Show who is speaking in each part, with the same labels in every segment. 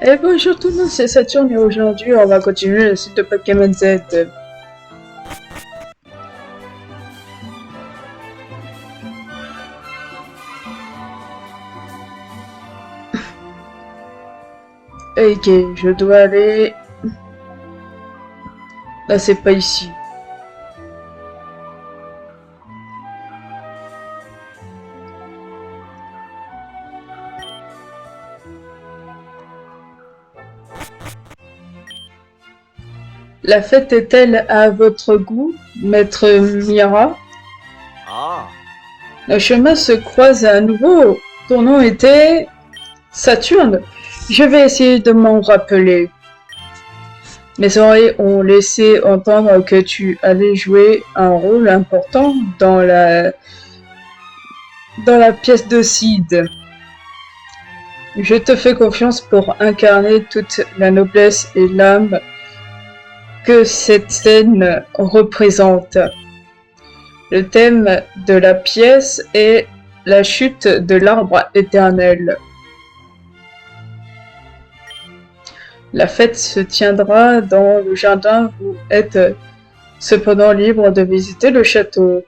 Speaker 1: Et bonjour tout le monde, c'est Saturne et aujourd'hui on va continuer le site de Pokémon Z. Ok, je dois aller... Là c'est pas ici. La fête est-elle à votre goût, maître Mira?
Speaker 2: Ah,
Speaker 1: Nos chemins se croisent à nouveau. Ton nom était... Saturne. Je vais essayer de m'en rappeler. Mes oreilles ont laissé entendre que tu allais jouer un rôle important dans la pièce de Sid. Je te fais confiance pour incarner toute la noblesse et l'âme que cette scène représente. Le thème de la pièce est la chute de l'arbre éternel. La fête se tiendra dans le jardin. Vous êtes cependant libre de visiter le château.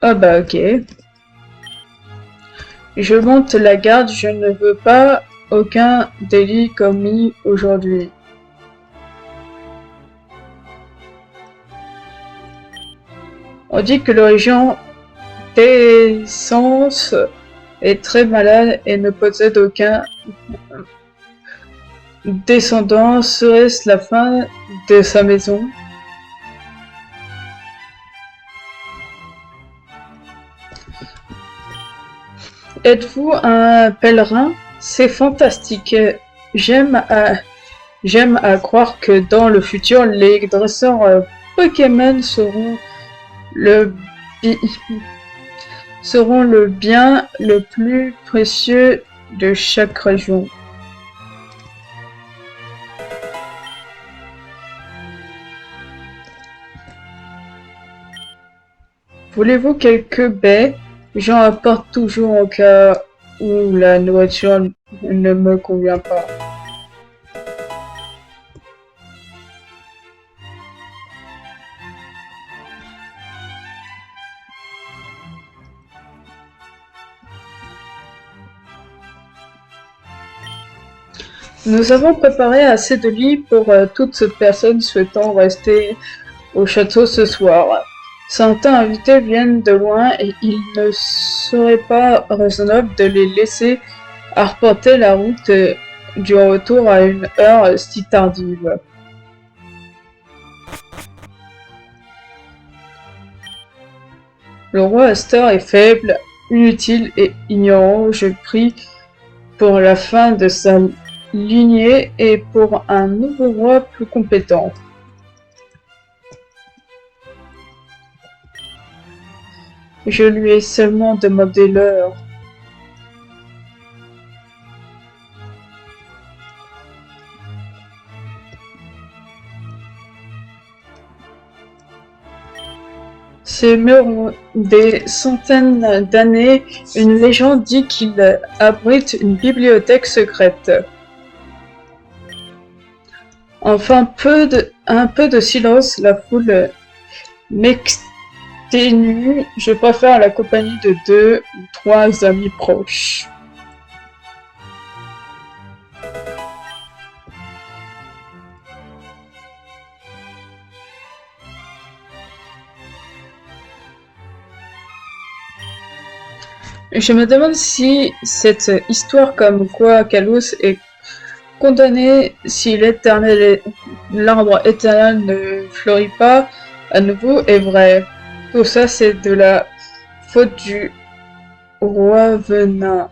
Speaker 1: Ah bah ok. Je monte la garde, je ne veux pas aucun délit commis aujourd'hui. On dit que le régent d'essence est très malade et ne possède aucun descendant. Serait-ce la fin de sa maison? Êtes-vous un pèlerin? C'est fantastique. J'aime à croire que dans le futur, les dresseurs Pokémon seront le bien le plus précieux de chaque région. Voulez-vous quelques baies? J'en apporte toujours au cas où la nourriture ne me convient pas. Nous avons préparé assez de lits pour toute personne souhaitant rester au château ce soir. Certains invités viennent de loin et il ne serait pas raisonnable de les laisser arpenter la route du retour à une heure si tardive. Le roi Astor est faible, inutile et ignorant. Je prie pour la fin de sa lignée et pour un nouveau roi plus compétent. Je lui ai seulement demandé l'heure. Ces murs ont des centaines d'années. Une légende dit qu'il abrite une bibliothèque secrète. Enfin, un peu de silence, la foule m'exténue. Je préfère la compagnie de 2 ou 3 amis proches. Je me demande si cette histoire comme quoi Kalos est condamné si l'arbre éternel ne fleurit pas à nouveau est vrai. Tout ça c'est de la faute du roi venant.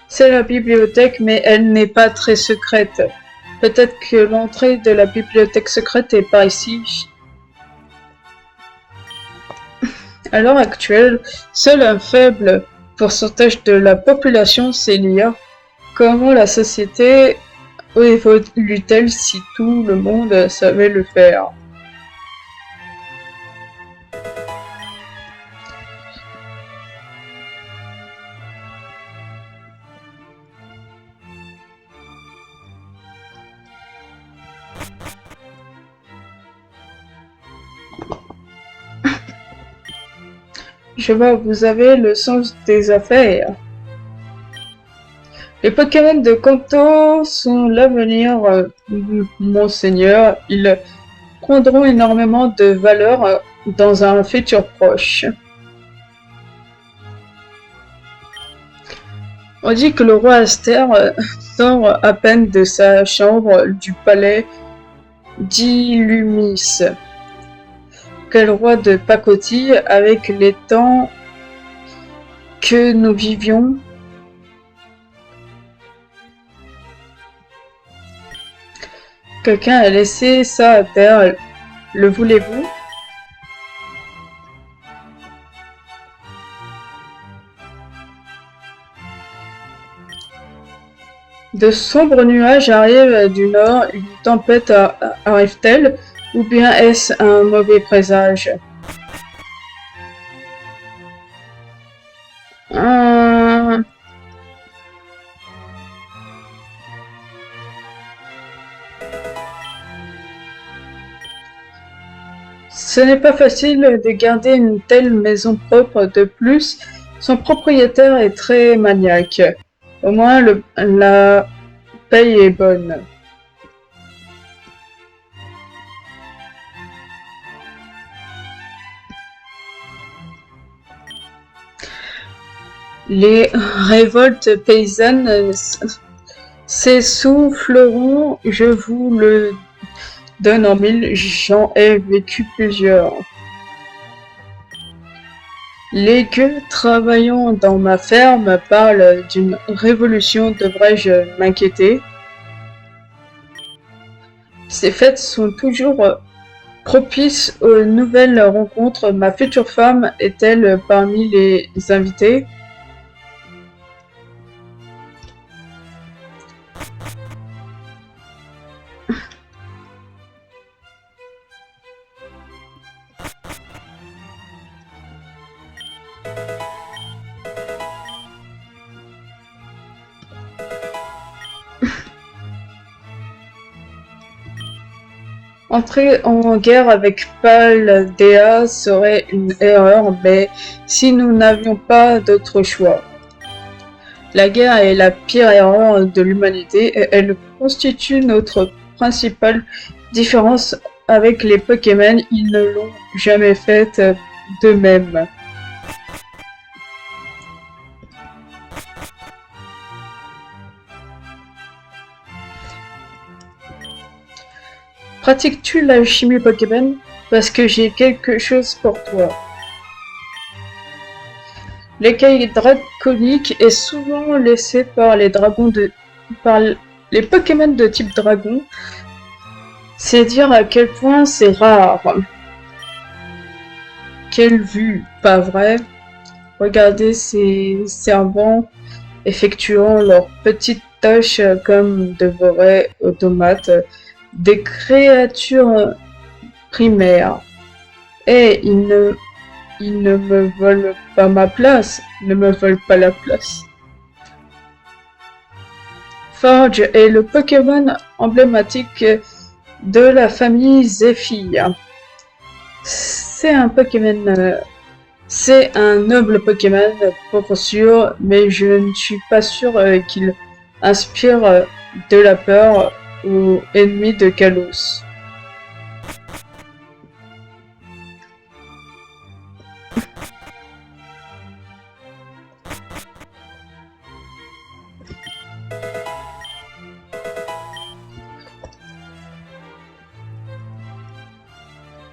Speaker 1: C'est la bibliothèque, mais elle n'est pas très secrète. Peut-être que l'entrée de la bibliothèque secrète est par ici. À l'heure actuelle, seul un faible pourcentage de la population sait lire, comment la société évolue-t-elle si tout le monde savait le faire? Je vois, vous avez le sens des affaires. Les Pokémon de Kanto sont l'avenir, monseigneur. Ils prendront énormément de valeur dans un futur proche. On dit que le roi Aster sort à peine de sa chambre du palais d'Illumis. Quel roi de pacotille avec les temps que nous vivions. Quelqu'un a laissé ça à terre. Le voulez-vous? De sombres nuages arrivent du nord. Une tempête arrive-t-elle? Ou bien est-ce un mauvais présage? Ce n'est pas facile de garder une telle maison propre. De plus, son propriétaire est très maniaque. Au moins, la paye est bonne. Les révoltes paysannes s'essouffleront, je vous le donne en mille, j'en ai vécu plusieurs. Les gueux travaillant dans ma ferme parlent d'une révolution, devrais-je m'inquiéter? Ces fêtes sont toujours propices aux nouvelles rencontres. Ma future femme est-elle parmi les invités? Entrer en guerre avec Paldea serait une erreur, mais si nous n'avions pas d'autre choix. La guerre est la pire erreur de l'humanité et elle constitue notre principale différence avec les Pokémon. Ils ne l'ont jamais faite d'eux-mêmes. Pratiques-tu la chimie Pokémon? Parce que j'ai quelque chose pour toi. L'écaille draconique est souvent laissée par les les Pokémon de type dragon. C'est dire à quel point c'est rare. Quelle vue, pas vrai? Regardez ces servants effectuant leurs petites tâches comme de vrais automates. Des créatures primaires. Et ils ne me volent pas ma place, ne me volent pas la place. Forge est le Pokémon emblématique de la famille Zephyr. C'est un Pokémon, c'est un noble Pokémon pour sûr, mais je ne suis pas sûr qu'il inspire de la peur aux ennemis de Kalos.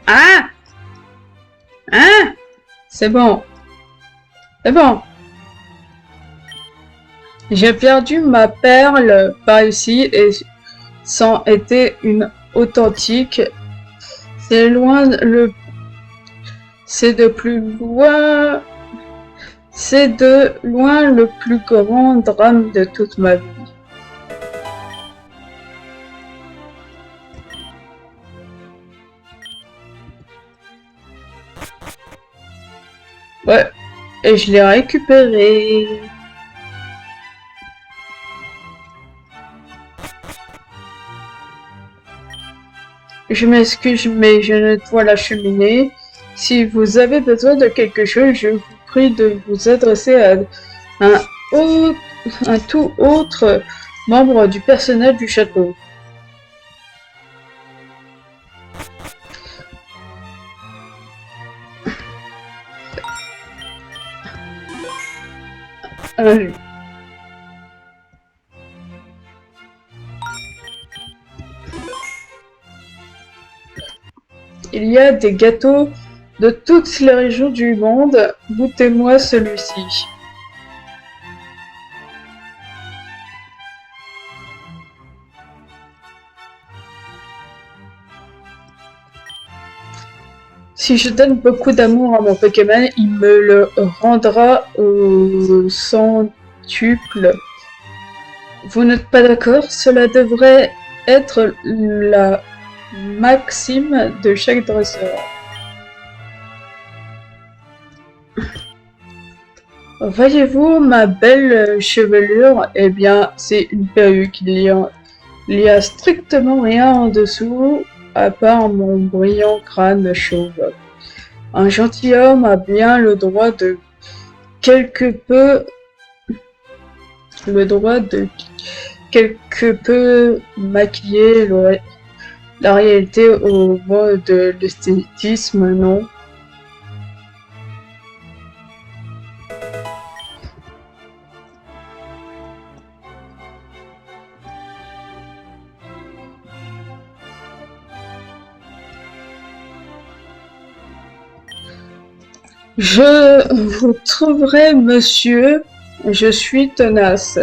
Speaker 1: Ah! Hein? C'est bon. C'est bon. J'ai perdu ma perle par ici et c'en était une authentique. C'est loin le... C'est de plus loin... C'est de loin le plus grand drame de toute ma vie. Ouais, et je l'ai récupéré. Je m'excuse, mais je nettoie la cheminée. Si vous avez besoin de quelque chose, je vous prie de vous adresser à un, un tout autre membre du personnel du château. Euh, Il y a des gâteaux de toutes les régions du monde. Goûtez-moi celui-ci. Si je donne beaucoup d'amour à mon Pokémon, il me le rendra au centuple. Vous n'êtes pas d'accord? Cela devrait être la maxime de chaque dresseur. Voyez-vous ma belle chevelure? Eh bien, c'est une perruque. Il y a strictement rien en dessous à part mon brillant crâne chauve. Un gentilhomme a bien le droit de quelque peu maquiller la réalité au mot de l'esthétisme, non? Je vous trouverai, monsieur. Je suis tenace.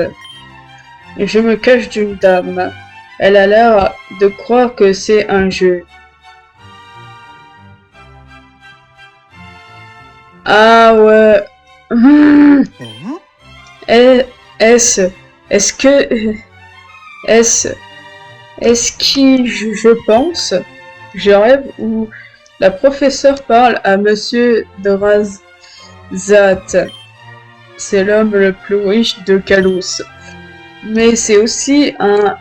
Speaker 1: Je me cache d'une dame. Elle a l'air de croire que c'est un jeu. Ah ouais. Est-ce, est-ce que, est-ce, est-ce qui je pense? Je rêve ou la professeure parle à Monsieur Drazat. C'est l'homme le plus riche de Kalos. Mais c'est aussi un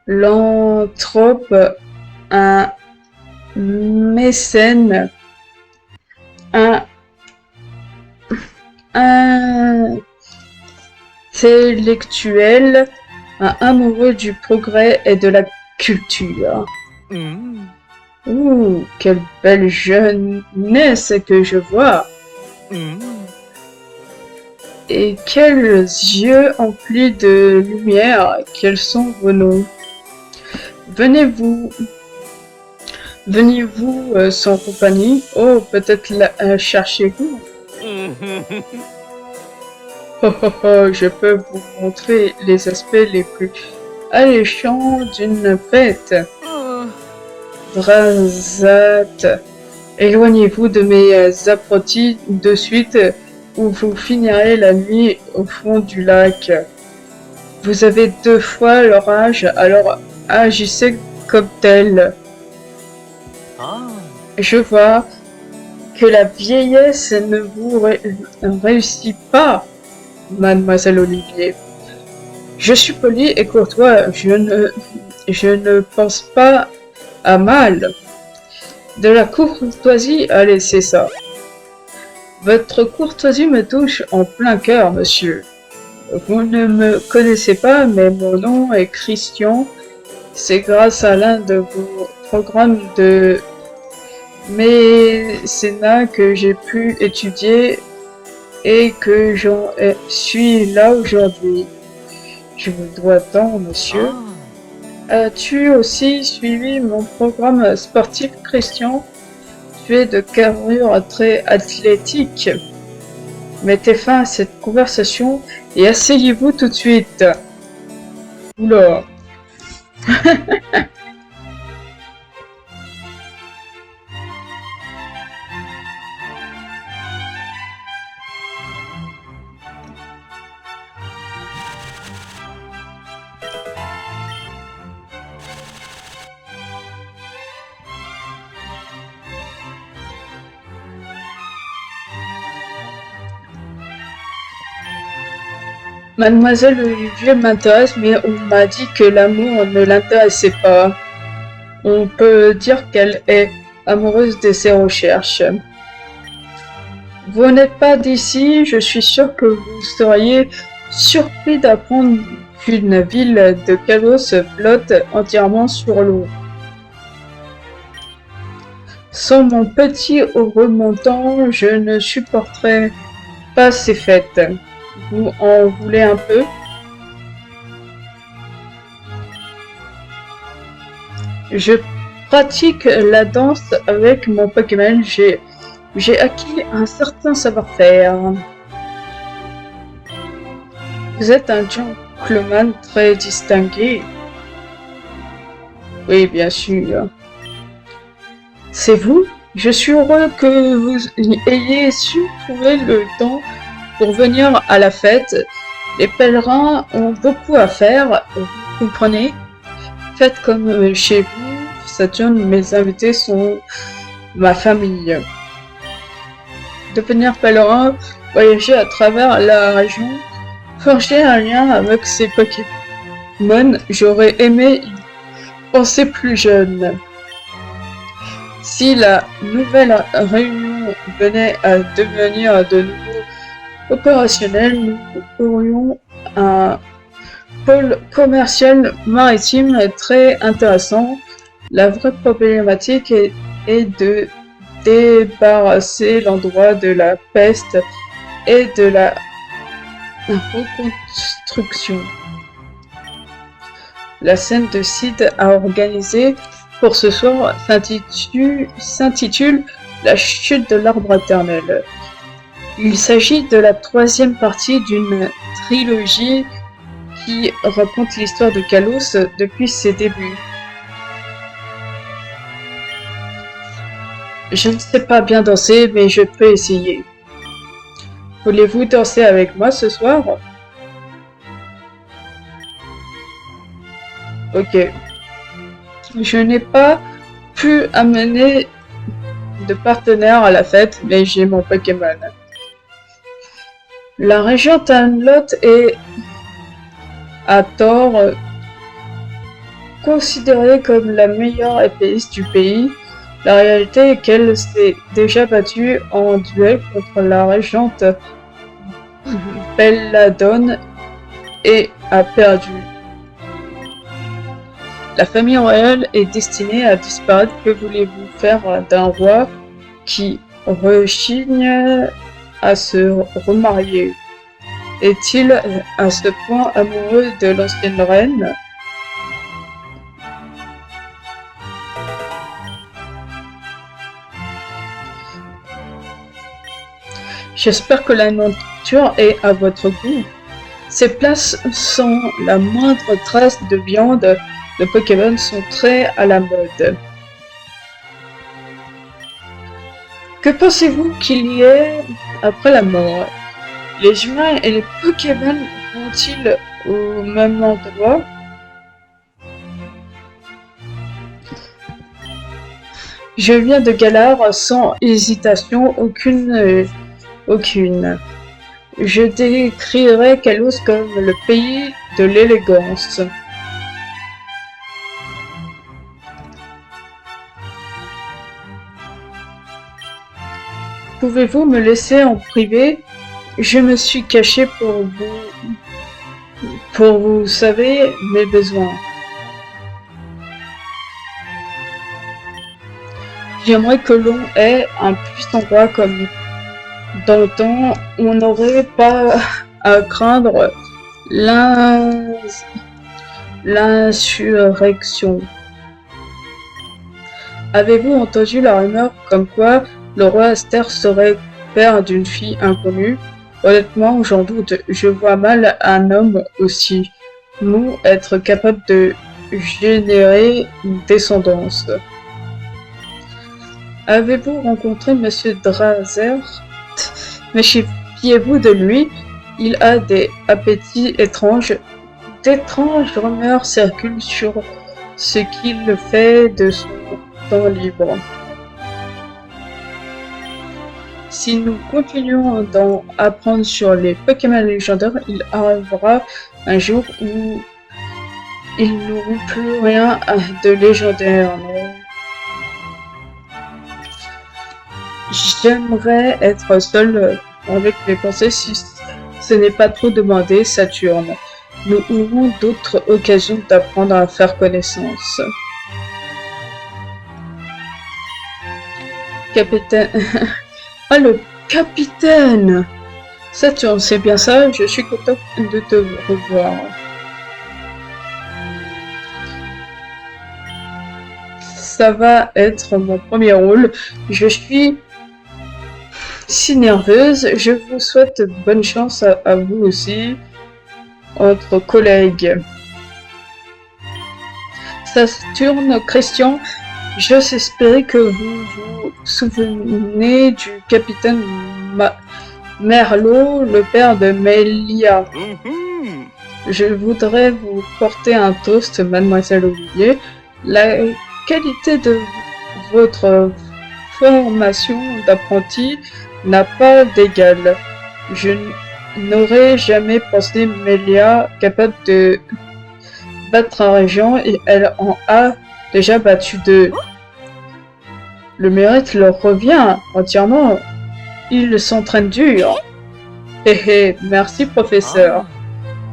Speaker 1: philanthrope, un mécène, un intellectuel, un amoureux du progrès et de la culture. Ouh, quelle belle jeunesse que je vois! Et quels yeux emplis de lumière! Quels sont vos noms? Venez-vous sans compagnie? Oh, peut-être la cherchez-vous? Oh, oh, oh, je peux vous montrer les aspects les plus alléchants d'une fête. Drazat, éloignez-vous de mes apprentis de suite ou vous finirez la nuit au fond du lac. Vous avez 2 fois leur âge, alors agissez comme tel. Je vois que la vieillesse ne vous réussit pas, mademoiselle Olivier. Je suis poli et courtois, je ne pense pas à mal. De la courtoisie, allez, c'est ça. Votre courtoisie me touche en plein cœur, monsieur. Vous ne me connaissez pas, mais mon nom est Christian. C'est grâce à l'un de vos programmes de mécénat que j'ai pu étudier et que j'en suis là aujourd'hui. Je vous dois tant, monsieur. As-tu aussi suivi mon programme sportif, Christian? Tu es de carrure très athlétique. Mettez fin à cette conversation et asseyez-vous tout de suite. Oula. Mademoiselle Olivier m'intéresse, mais on m'a dit que l'amour ne l'intéressait pas. On peut dire qu'elle est amoureuse de ses recherches. Vous n'êtes pas d'ici, je suis sûr que vous seriez surpris d'apprendre qu'une ville de Kalos flotte entièrement sur l'eau. Sans mon petit remontant, je ne supporterais pas ces fêtes. Vous en voulez un peu? Je pratique la danse avec mon Pokémon. J'ai acquis un certain savoir-faire. Vous êtes un gentleman très distingué. Oui, bien sûr. C'est vous? Je suis heureux que vous ayez su trouver le temps pour venir à la fête. Les pèlerins ont beaucoup à faire, vous comprenez? Faites comme chez vous, Saturne, mes invités sont ma famille. Devenir pèlerin, voyager à travers la région, forger un lien avec ces Pokémon, j'aurais aimé y penser plus jeune. Si la nouvelle réunion venait à devenir de nouveau opérationnelle, nous aurions un pôle commercial maritime très intéressant. La vraie problématique est de débarrasser l'endroit de la peste et de la reconstruction. La scène de Sid à organiser pour ce soir s'intitule La chute de l'arbre éternel. Il s'agit de la troisième partie d'une trilogie qui raconte l'histoire de Kalos depuis ses débuts. Je ne sais pas bien danser, mais je peux essayer. Voulez-vous danser avec moi ce soir? Ok. Je n'ai pas pu amener de partenaire à la fête, mais j'ai mon Pokémon. La région Tanlot est, à tort, considérée comme la meilleure épéiste du pays. La réalité est qu'elle s'est déjà battue en duel contre la régente Belladone et a perdu. La famille royale est destinée à disparaître. Que voulez-vous faire d'un roi qui rechigne à se remarier? Est-il à ce point amoureux de l'ancienne reine? J'espère que la nourriture est à votre goût. Ces plats sans la moindre trace de viande de Pokémon sont très à la mode. Que pensez-vous qu'il y ait après la mort? Les humains et les Pokémon vont-ils au même endroit? Je viens de Galar sans hésitation aucune. Je décrirais Kalos comme le pays de l'élégance. Pouvez-vous me laisser en privé? Je me suis caché pour vous savez, mes besoins. J'aimerais que l'on ait un puissant roi comme dans le temps, on n'aurait pas à craindre l'insurrection. Avez-vous entendu la rumeur comme quoi le roi Aster serait père d'une fille inconnue? Honnêtement, j'en doute. Je vois mal un homme aussi mou être capable de générer une descendance. Avez-vous rencontré Monsieur Drazer? Méfiez-vous de lui, il a des appétits étranges. D'étranges rumeurs circulent sur ce qu'il fait de son temps libre. Si nous continuons d'en apprendre sur les Pokémon légendaires, il arrivera un jour où ils n'auront plus rien de légendaire. J'aimerais être seul avec mes pensées si ce n'est pas trop demandé, Saturne. Nous aurons d'autres occasions d'apprendre à faire connaissance. Capitaine... Ah, le capitaine! Saturne, c'est bien ça, je suis content de te revoir. Ça va être mon premier rôle. Je suis si nerveuse. Je vous souhaite bonne chance à vous aussi, entre collègues. Saturne, Christian, j'ose espérer que vous vous souvenez du capitaine Merlot, le père de Melia. Je voudrais vous porter un toast, mademoiselle Olivier. La qualité de votre formation d'apprenti n'a pas d'égal. Je n'aurais jamais pensé Melia capable de battre un régent et elle en a déjà battu deux. Le mérite leur revient entièrement. Ils s'entraînent dur. Merci professeur.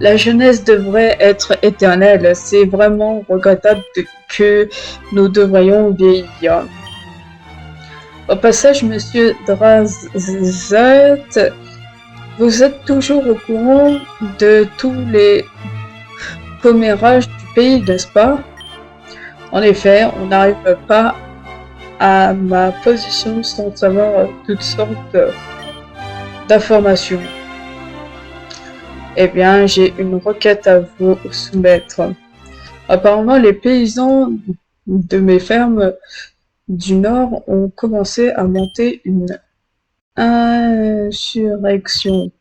Speaker 1: La jeunesse devrait être éternelle. C'est vraiment regrettable que nous devrions vieillir. Au passage, monsieur Drazat, vous êtes toujours au courant de tous les commérages du pays, n'est-ce pas? En effet, on n'arrive pas à ma position sans savoir toutes sortes d'informations. Eh bien, j'ai une requête à vous soumettre. Apparemment, les paysans de mes fermes du Nord ont commencé à monter une insurrection.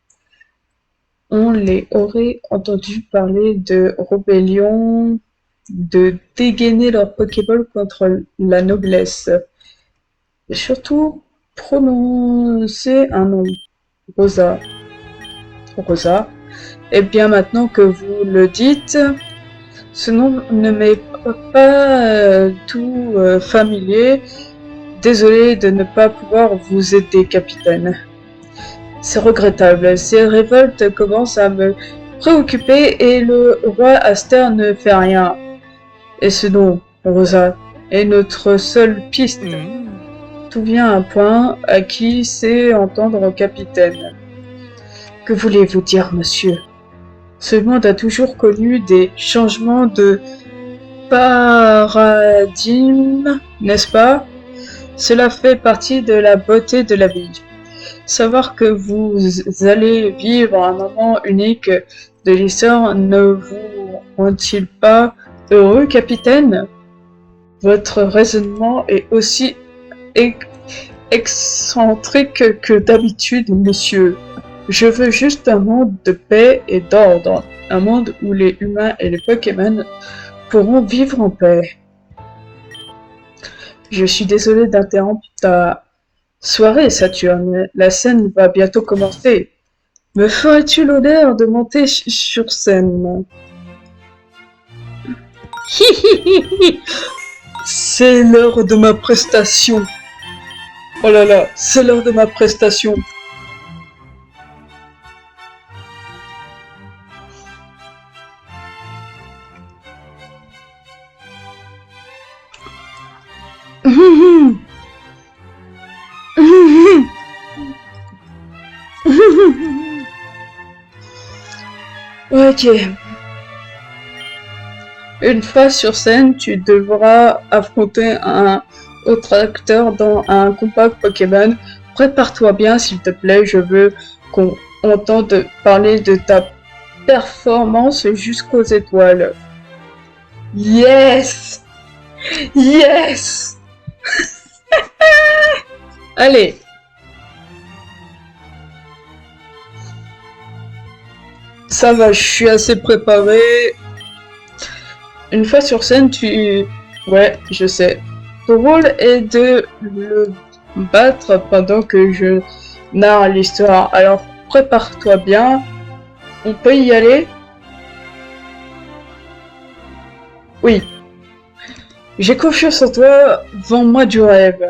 Speaker 1: On les aurait entendu parler de rébellion, de dégainer leur Pokéball contre la noblesse. Et surtout, prononcer un nom. Rosa. Rosa. Et bien maintenant que vous le dites, ce nom ne m'est pas tout familier. Désolé de ne pas pouvoir vous aider, capitaine. C'est regrettable. Ces révoltes commencent à me préoccuper et le roi Aster ne fait rien. Et ce nom, Rosa, est notre seule piste. Tout vient à un point à qui sait entendre capitaine. Que voulez-vous dire, monsieur? Ce monde a toujours connu des changements de paradigme, n'est-ce pas? Cela fait partie de la beauté de la vie. Savoir que vous allez vivre un moment unique de l'histoire ne vous rend-il pas heureux, capitaine? Votre raisonnement est aussi excentrique que d'habitude, monsieur. Je veux juste un monde de paix et d'ordre, un monde où les humains et les Pokémon pourront vivre en paix. Je suis désolé d'interrompre ta soirée, Saturne. La scène va bientôt commencer. Me ferais-tu l'honneur de monter sur scène? C'est l'heure de ma prestation. Oh là là, c'est l'heure de ma prestation. Ok. Une fois sur scène, tu devras affronter un autre acteur dans un combat Pokémon. Prépare-toi bien, s'il te plaît. Je veux qu'on entende parler de ta performance jusqu'aux étoiles. Yes! Yes! Allez! Ça va, je suis assez préparé. Une fois sur scène, Ouais, je sais. Ton rôle est de le battre pendant que je narre l'histoire. Alors prépare-toi bien, on peut y aller? Oui. J'ai confiance en toi, vends-moi du rêve.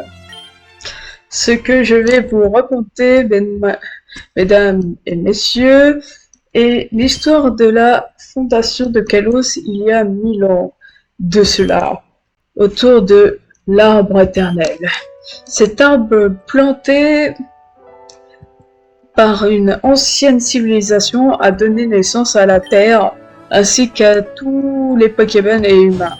Speaker 1: Ce que je vais vous raconter, mesdames et messieurs, est l'histoire de la fondation de Kalos il y a 1000 ans de cela, autour de l'arbre éternel. Cet arbre planté par une ancienne civilisation a donné naissance à la Terre, ainsi qu'à tous les Pokémon et humains.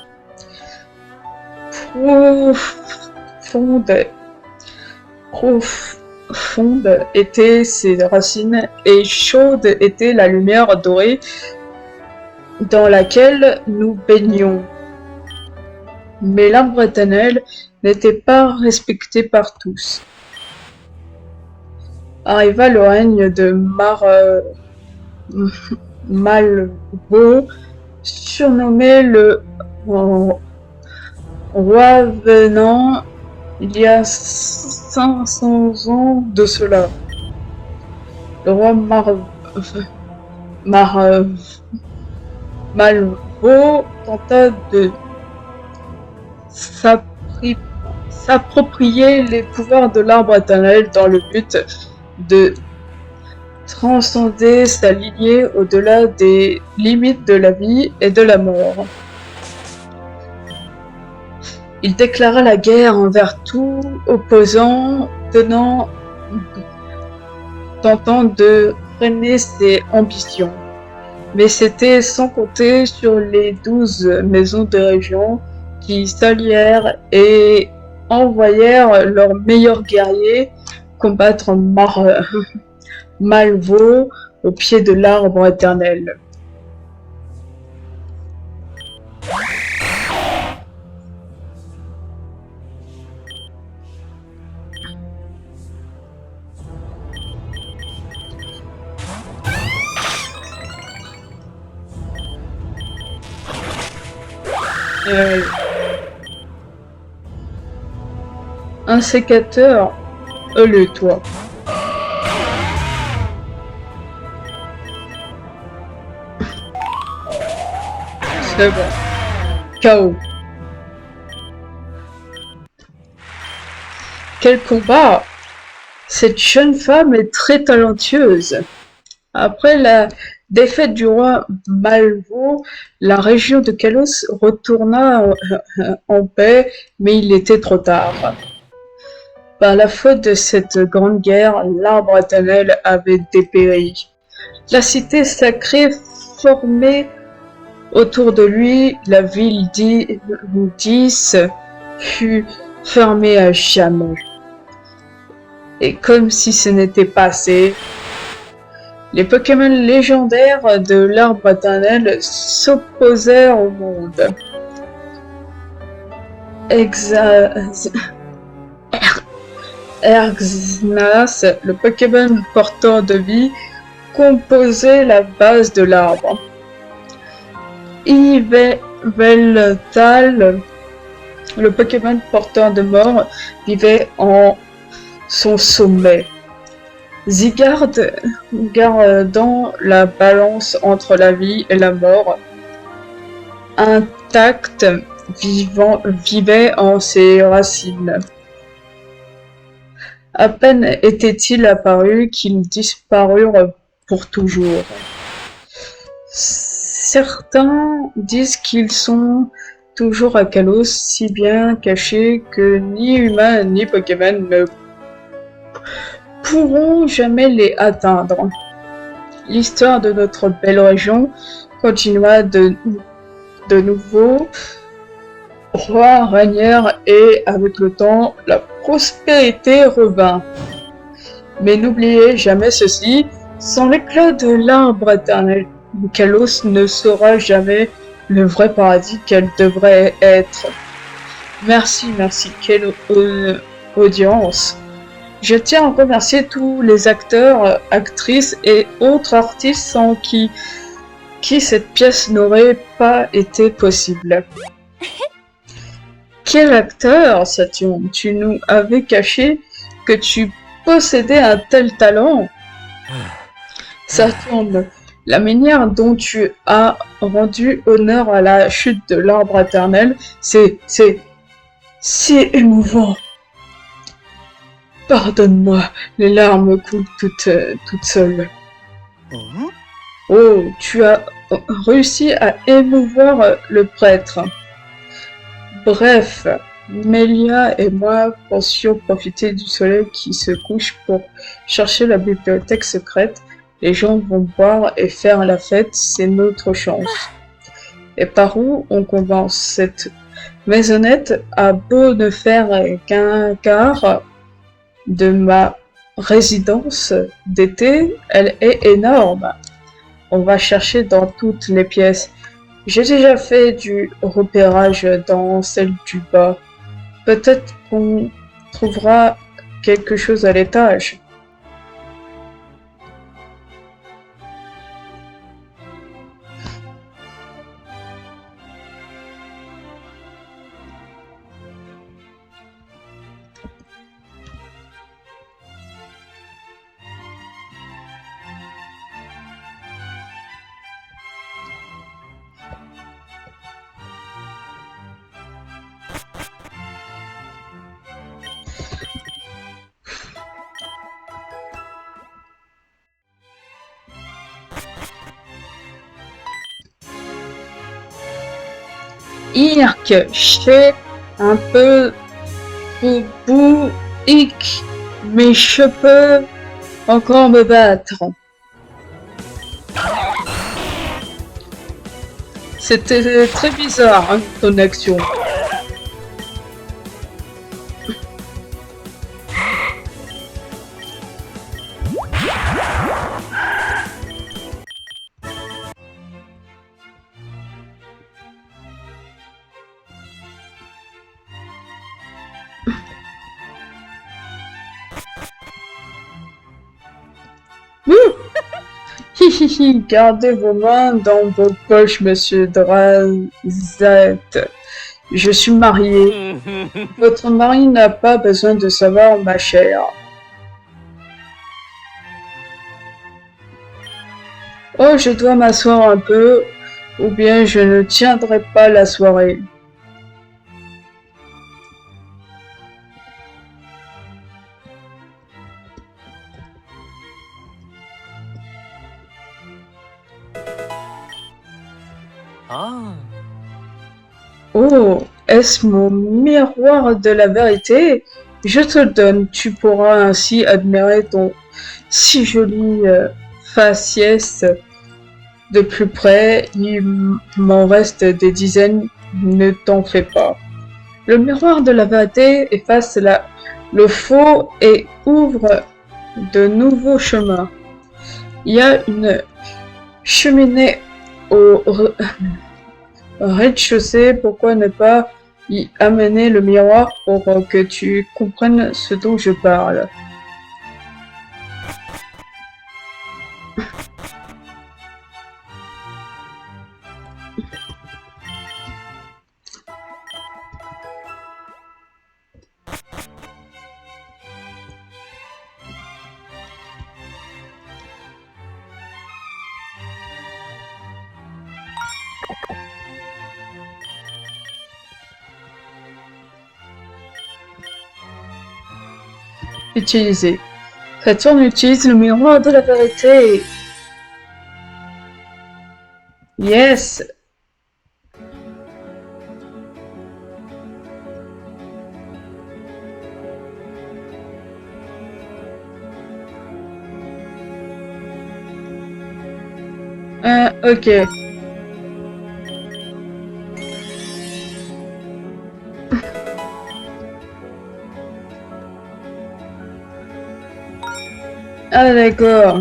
Speaker 1: Profonde étaient ses racines et chaude était la lumière dorée dans laquelle nous baignions. Mais l'arbre éternel n'était pas respecté par tous. Arriva le règne de Malvo, surnommé le roi venant il y a 500 ans de cela. Le roi Malvo tenta de s'approprier les pouvoirs de l'arbre éternel dans le but de transcender sa lignée au-delà des limites de la vie et de la mort. Il déclara la guerre envers tout opposant, tentant de freiner ses ambitions. Mais c'était sans compter sur les 12 maisons de région qui s'allièrent et envoyèrent leurs meilleurs guerriers combattre Malvo au pied de l'arbre éternel. Un sécateur, le toit. C'est bon. KO. Quel combat! Cette jeune femme est très talentueuse. Après la défaite du roi Malvo, la région de Kalos retourna en paix, mais il était trop tard. Par la faute de cette grande guerre, l'arbre éternel avait dépéri. La cité sacrée formée autour de lui, la ville d'Is, fut fermée à jamais. Et comme si ce n'était pas assez, les Pokémon légendaires de l'arbre éternel s'opposèrent au monde. Erxnas, le Pokémon porteur de vie, composait la base de l'arbre. Yveltal, le Pokémon porteur de mort, vivait en son sommet. Zygarde, gardant la balance entre la vie et la mort, intact, vivait en ses racines. À peine étaient-ils apparus qu'ils disparurent pour toujours. Certains disent qu'ils sont toujours à Kalos, si bien cachés que ni humains ni Pokémon ne pourront jamais les atteindre. L'histoire de notre belle région continua de nouveau. Rois régnèrent et, avec le temps, la prospérité revint. Mais n'oubliez jamais ceci, sans l'éclat de l'arbre éternel, Kalos ne sera jamais le vrai paradis qu'elle devrait être. Merci, quelle audience. Je tiens à remercier tous les acteurs, actrices et autres artistes sans qui cette pièce n'aurait pas été possible. Quel acteur, Saturne, tu nous avais caché que tu posséder un tel talent? Saturne, la manière dont tu as rendu honneur à la chute de l'arbre éternel, c'est émouvant. Pardonne-moi, les larmes coulent toutes seules. Oh, tu as réussi à émouvoir le prêtre. Bref, Melia et moi pensions profiter du soleil qui se couche pour chercher la bibliothèque secrète. Les gens vont boire et faire la fête, c'est notre chance. Et par où on commence? Cette maisonnette a beau ne faire qu'un quart de ma résidence d'été, elle est énorme. On va chercher dans toutes les pièces. J'ai déjà fait du repérage dans celle du bas. Peut-être qu'on trouvera quelque chose à l'étage. Irk, j'ai un peu de boue, hic, mais je peux encore me battre. C'était très bizarre, hein, ton action. Hihihi, gardez vos mains dans vos poches, monsieur Drazette. Je suis marié. Votre mari n'a pas besoin de savoir, ma chère. Oh, je dois m'asseoir un peu, ou bien je ne tiendrai pas la soirée. Oh, est-ce mon miroir de la vérité? Je te le donne, tu pourras ainsi admirer ton si joli faciès de plus près. Il m'en reste des dizaines, ne t'en fais pas. Le miroir de la vérité efface le faux et ouvre de nouveaux chemins. Il y a une cheminée au rez-de-chaussée, pourquoi ne pas y amener le miroir pour que tu comprennes ce dont je parle? Utiliser. Saturne utilise le miroir de la vérité. Yes. Ok. Ah d'accord.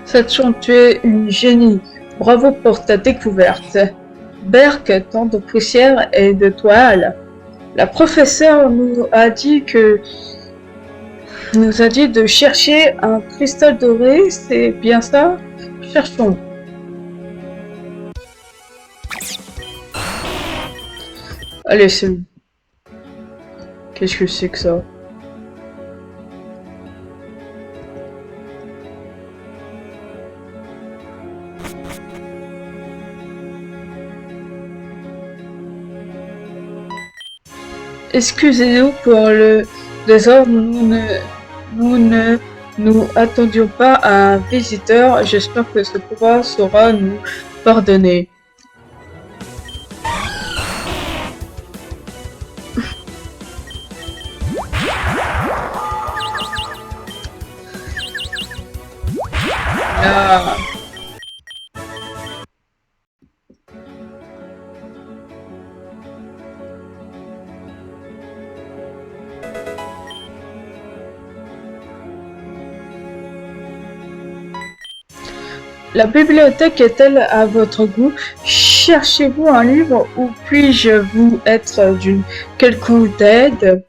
Speaker 1: Saturne, tu es une génie. Bravo pour ta découverte. Berk, tant de poussière et de toile. La professeure nous a dit de chercher un cristal doré, c'est bien ça? Cherchons. Allez, c'est... Qu'est-ce que c'est que ça? Excusez-nous pour le désordre, nous ne nous attendions pas à un visiteur. J'espère que ce pouvoir saura nous pardonner. Ah. La bibliothèque est-elle à votre goût? Cherchez-vous un livre ou puis-je vous être d'une quelconque aide?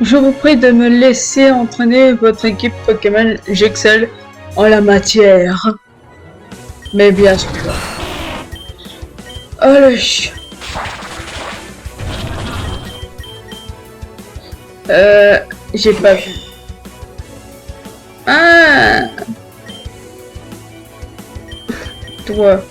Speaker 1: Je vous prie de me laisser entraîner votre équipe Pokémon. J'excelle en la matière. Mais bien sûr. Allez. J'ai pas vu. Ah. Toi.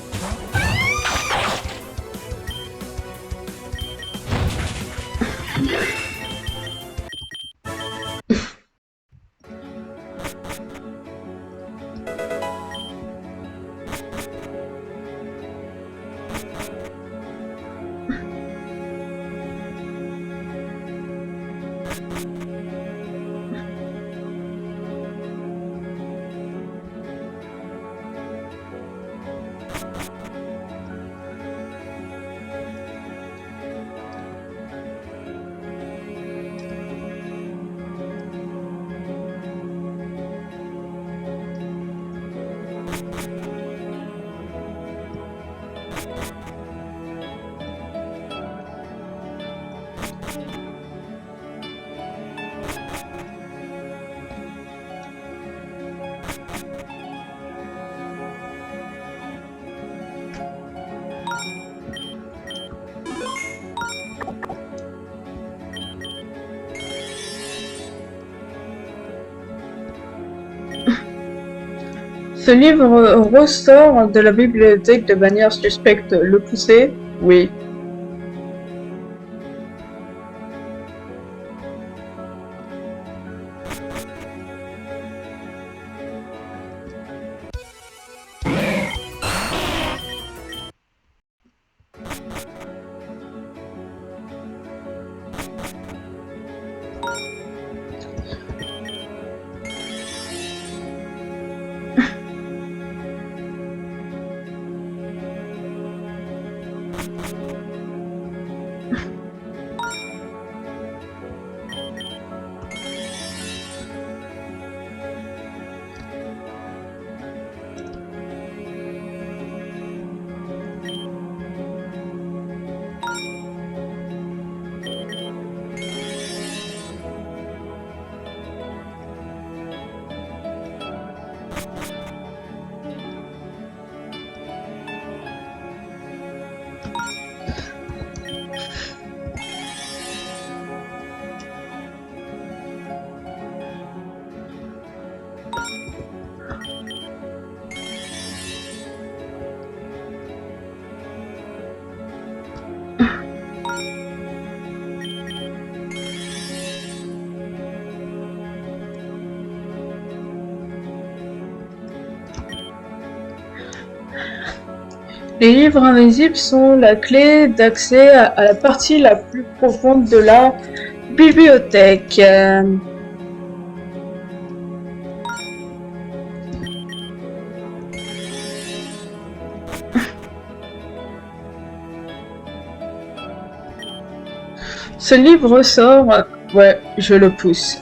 Speaker 1: Ce livre ressort de la bibliothèque de manière suspecte. Le pousser? Oui. Les livres invisibles sont la clé d'accès à la partie la plus profonde de la bibliothèque. Ce livre sort... Ouais, je le pousse.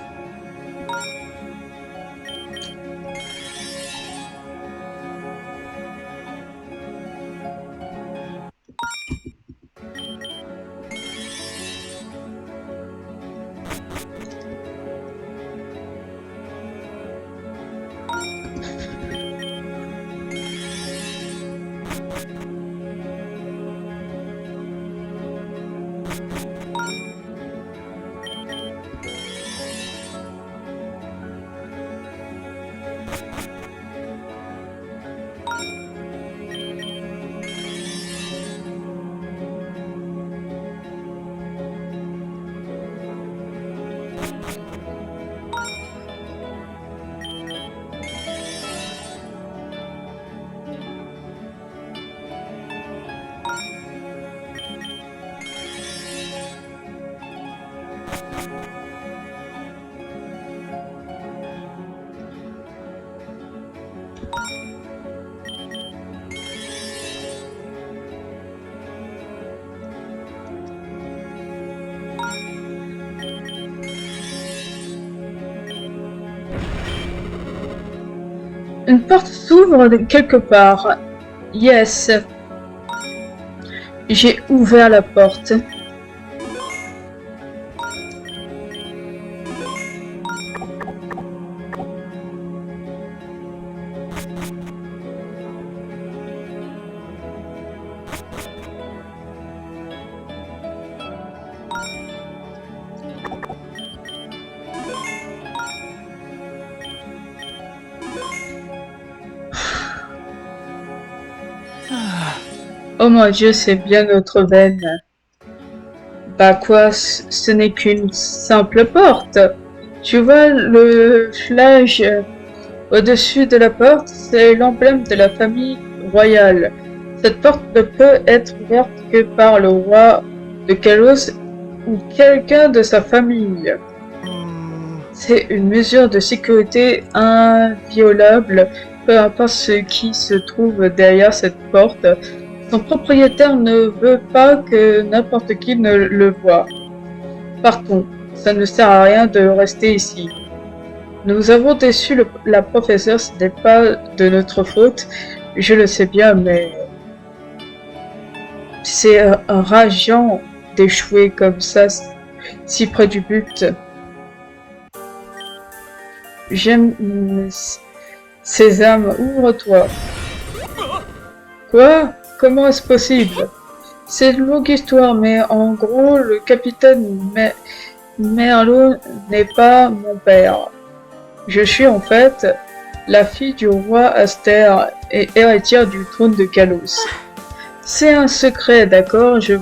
Speaker 1: Une porte s'ouvre de quelque part. Yes. J'ai ouvert la porte. Oh mon Dieu, c'est bien notre veine. Bah quoi, ce n'est qu'une simple porte. Tu vois le flash au-dessus de la porte, c'est l'emblème de la famille royale. Cette porte ne peut être ouverte que par le roi de Kalos ou quelqu'un de sa famille. C'est une mesure de sécurité inviolable, peu importe ce qui se trouve derrière cette porte. Son propriétaire ne veut pas que n'importe qui ne le voie. Partons, ça ne sert à rien de rester ici. Nous avons déçu la professeure, ce n'est pas de notre faute, je le sais bien, mais c'est rageant d'échouer comme ça, si près du but. J'aime Sésame, ouvre-toi. Quoi? Comment est-ce possible? C'est une longue histoire, mais en gros, le capitaine Merlot n'est pas mon père. Je suis en fait la fille du roi Aster et héritière du trône de Kalos. C'est un secret, d'accord? Je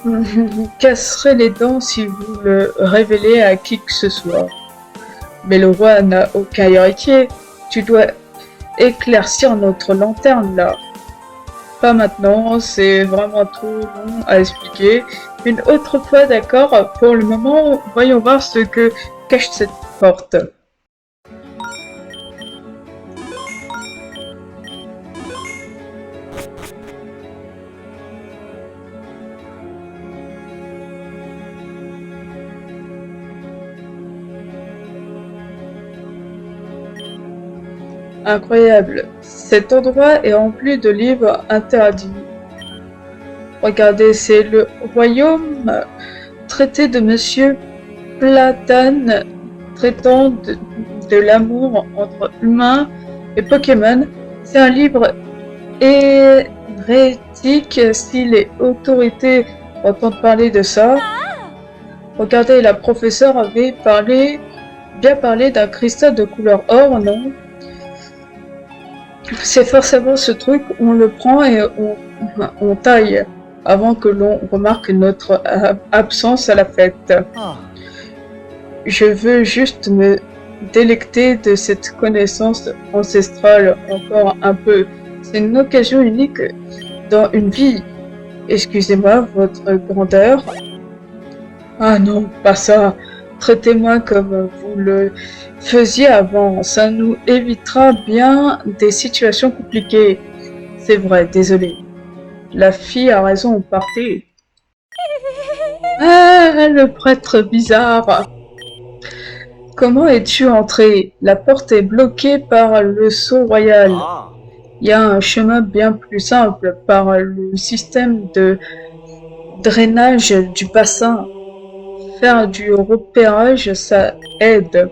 Speaker 1: vous casserai les dents si vous le révélez à qui que ce soit. Mais le roi n'a aucun héritier. Tu dois éclaircir notre lanterne là. Pas maintenant, c'est vraiment trop long à expliquer. Une autre fois, d'accord? Pour le moment, voyons voir ce que cache cette porte. Incroyable. Cet endroit est rempli de livres interdits. Regardez, c'est le royaume traité de Monsieur Platane traitant de l'amour entre humains et Pokémon. C'est un livre hérétique si les autorités entendent parler de ça. Regardez, la professeure avait bien parlé d'un cristal de couleur or, non? C'est forcément ce truc, on le prend et on taille avant que l'on remarque notre absence à la fête. Je veux juste me délecter de cette connaissance ancestrale encore un peu C'est une occasion unique dans une vie. Excusez-moi, votre grandeur. Ah non, pas ça. Traitez-moi comme vous le faisiez avant. Ça nous évitera bien des situations compliquées. C'est vrai, désolé. La fille a raison, partez. Ah, le prêtre bizarre. Comment es-tu entré? La porte est bloquée par le sceau royal. Il y a un chemin bien plus simple par le système de drainage du bassin. Faire du repérage, ça aide.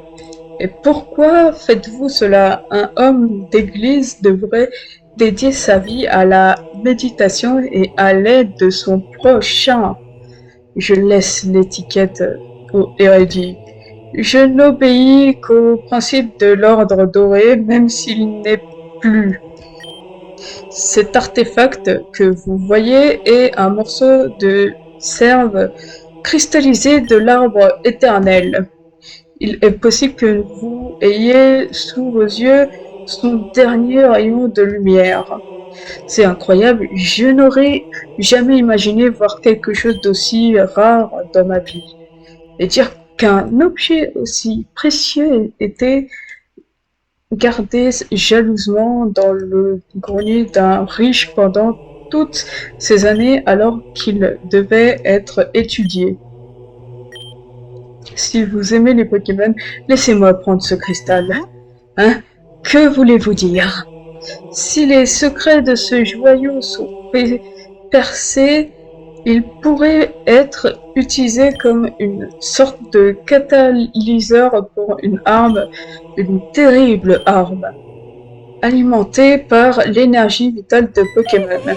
Speaker 1: Et pourquoi faites-vous cela? Un homme d'église devrait dédier sa vie à la méditation et à l'aide de son prochain. Je laisse l'étiquette au érudit. Je n'obéis qu'au principe de l'ordre doré, même s'il n'est plus. Cet artefact que vous voyez est un morceau de cerve cristallisé de l'arbre éternel. Il est possible que vous ayez sous vos yeux son dernier rayon de lumière. C'est incroyable, je n'aurais jamais imaginé voir quelque chose d'aussi rare dans ma vie. Et dire qu'un objet aussi précieux était gardé jalousement dans le grenier d'un riche pendant toutes ces années alors qu'il devait être étudié. Si vous aimez les Pokémon, laissez-moi prendre ce cristal. Hein? Que voulez-vous dire? Si les secrets de ce joyau sont percés, il pourrait être utilisé comme une sorte de catalyseur pour une terrible arme, alimentée par l'énergie vitale de Pokémon.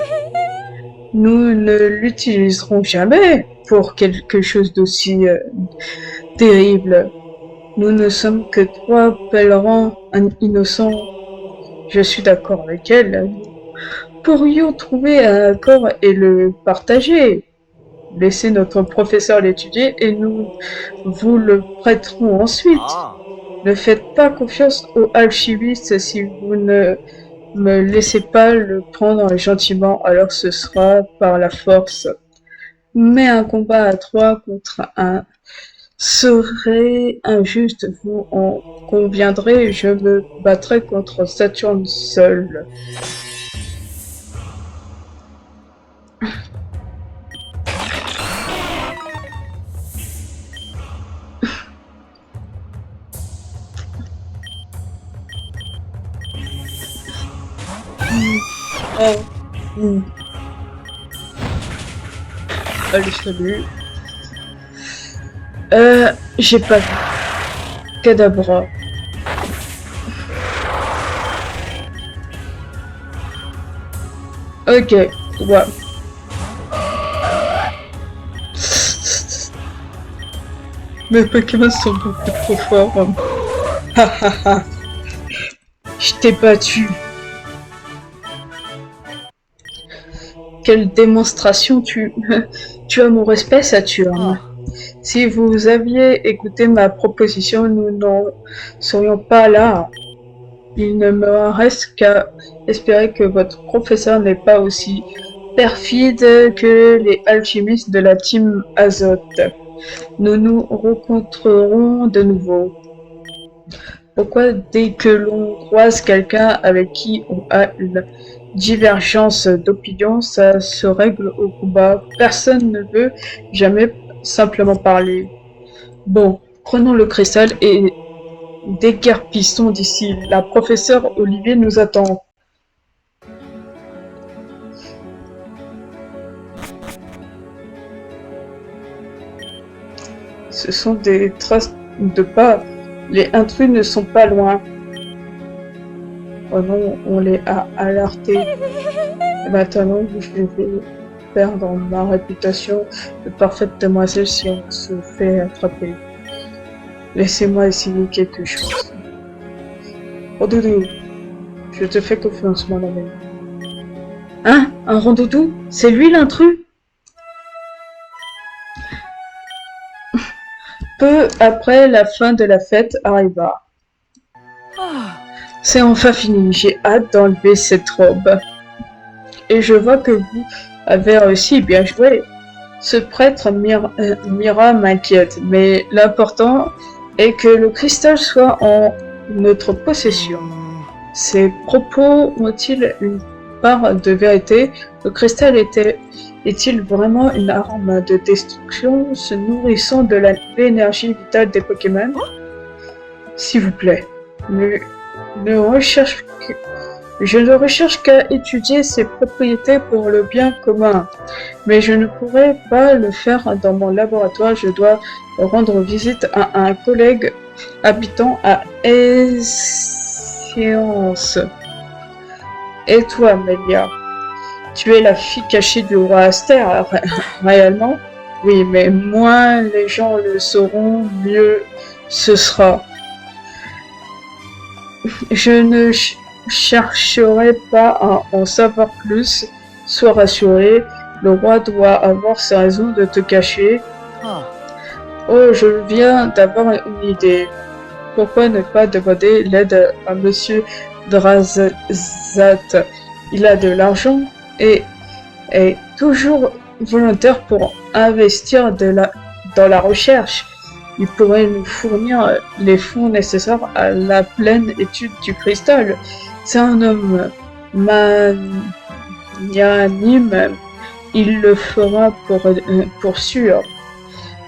Speaker 1: Nous ne l'utiliserons jamais pour quelque chose d'aussi terrible. Nous ne sommes que trois pèlerins innocents. Je suis d'accord avec elle. Nous pourrions trouver un accord et le partager. Laissez notre professeur l'étudier et nous vous le prêterons ensuite. Ne faites pas confiance aux alchimistes si vous ne me laissez pas le prendre gentiment, alors ce sera par la force. Mais un combat à trois contre un serait injuste, vous en conviendrez, je me battrai contre Saturne seul. Oh. Allez, salut. J'ai pas vu. Cadabra. Ok, ouais. Mes Pokémon sont beaucoup trop forts. Hahaha. Je t'ai battu. Quelle démonstration tu as mon respect, Saturne. Si vous aviez écouté ma proposition, nous n'en serions pas là. Il ne me reste qu'à espérer que votre professeur n'est pas aussi perfide que les alchimistes de la team Azote. Nous nous rencontrerons de nouveau. Pourquoi dès que l'on croise quelqu'un avec qui on a une divergence d'opinion, ça se règle au combat? Personne ne veut jamais simplement parler. Bon, prenons le cristal et déguerpissons d'ici. La professeure Olivier nous attend. Ce sont des traces de pas. Les intrus ne sont pas loin. Oh non, on les a alertés. Et maintenant, je vais perdre ma réputation de parfaite demoiselle si on se fait attraper. Laissez-moi essayer quelque chose. Rondoudou, je te fais confiance, mon ami. Hein? Un Rondoudou? C'est lui l'intrus? Peu après la fin de la fête arriva. C'est enfin fini, j'ai hâte d'enlever cette robe. Et je vois que vous avez réussi, bien joué. Ce prêtre Mira m'inquiète, mais l'important est que le cristal soit en notre possession. Ces propos ont-ils une part de vérité? Le cristal est-il vraiment une arme de destruction se nourrissant de l'énergie vitale des Pokémon? S'il vous plaît, ne recherche que- je ne recherche qu'à étudier ses propriétés pour le bien commun, mais je ne pourrais pas le faire dans mon laboratoire. Je dois rendre visite à un collègue habitant à Esséance. Et toi, Melia, tu es la fille cachée du roi Aster, réellement? Oui, mais moins les gens le sauront, mieux ce sera. Je ne chercherai pas à en savoir plus. Sois rassuré, le roi doit avoir ses raisons de te cacher. Oh, je viens d'avoir une idée. Pourquoi ne pas demander l'aide à Monsieur Drazat? Il a de l'argent et est toujours volontaire pour investir dans la recherche. Il pourrait nous fournir les fonds nécessaires à la pleine étude du cristal. C'est un homme magnanime. Il le fera pour sûr.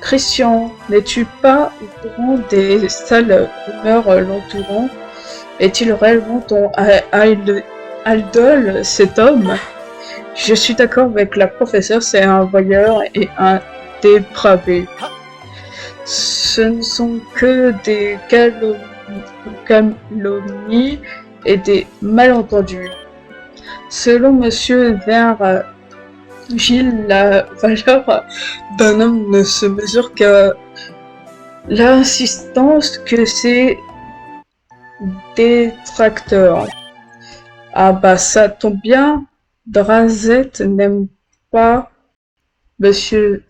Speaker 1: Christian, n'es-tu pas au courant des sales rumeurs l'entourant? Est-il réellement ton idole, cet homme? Je suis d'accord avec la professeure, c'est un voyeur et un dépravé. Ce ne sont que des calomnies et des malentendus. Selon Monsieur Gilles, la valeur d'un homme ne se mesure qu'à l'insistance que ses détracteurs. Ah bah ça tombe bien, Drazet n'aime pas Monsieur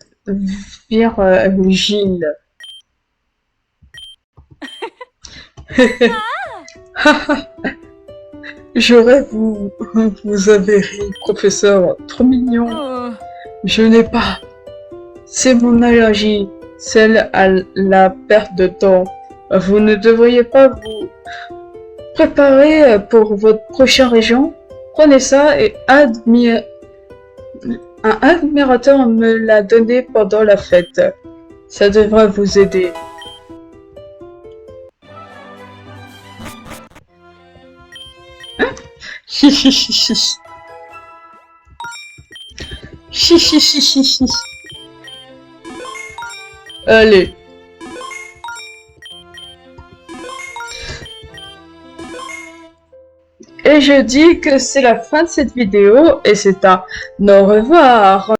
Speaker 1: Virgile. J'aurais vous avez ri, professeur, trop mignon. Je n'ai pas. C'est mon allergie, celle à la perte de temps. Vous ne devriez pas vous préparer pour votre prochain régent? Prenez ça et un admirateur me l'a donné pendant la fête. Ça devrait vous aider. Chichichichi. Chichichichi. Allez. Et je dis que c'est la fin de cette vidéo et c'est un au revoir.